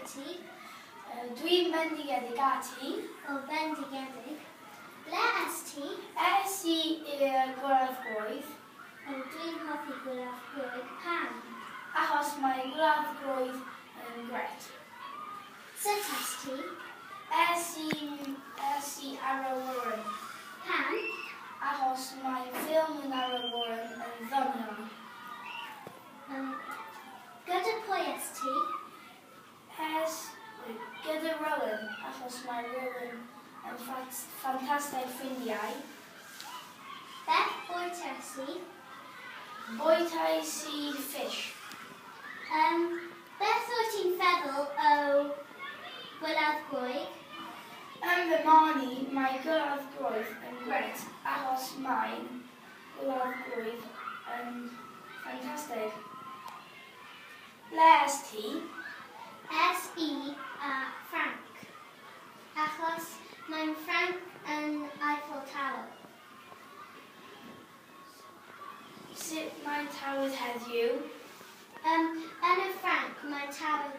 ati. Dwi'n bendigedig ati. O bendigedig. Ble esti? I'r gwraddfroedd. O dwi'n hoffi gwraddfroedd. Pam? Achos mae gwraddfroedd yn gret. Sut esti? I ar y wyrn. Pam? Achos mae ffilm yn ar y wyrn yn ddoniol. Gyda pwy esti? Gyda Rowan, achos mae Rowan yn ffantastig ffrindiau. Beth bwyt esti? Bwytais I fish. Beth wyt ti'n feddwl o gwladdfroedd? Yn fy marn I, mae gwladdfroedd yn gret, achos mae gwladdfroedd yn ffantastig. Ble esti? I a Frank. Achos mae'n Frank yn Eiffel Tower. Sut mae'n tawyd heddiw? Yn y Frank, mae tawyd...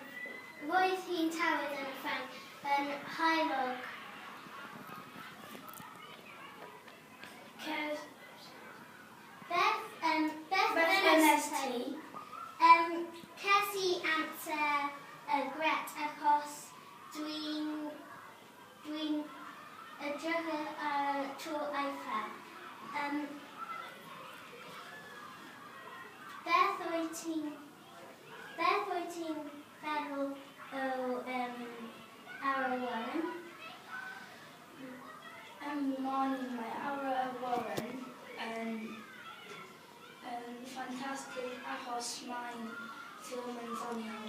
Roedd hi'n tawyd yn y Frank yn Heilog. Beth ynnes ti? Ces I amser gret achos dwi'n edrych ar y tro Eiffel. Beth wyt ti'n feddwl o ar y wyrn? Yn fy marn I, mae ar y wyrn yn ffantastig achos mae'n ffilm yn ddoniol.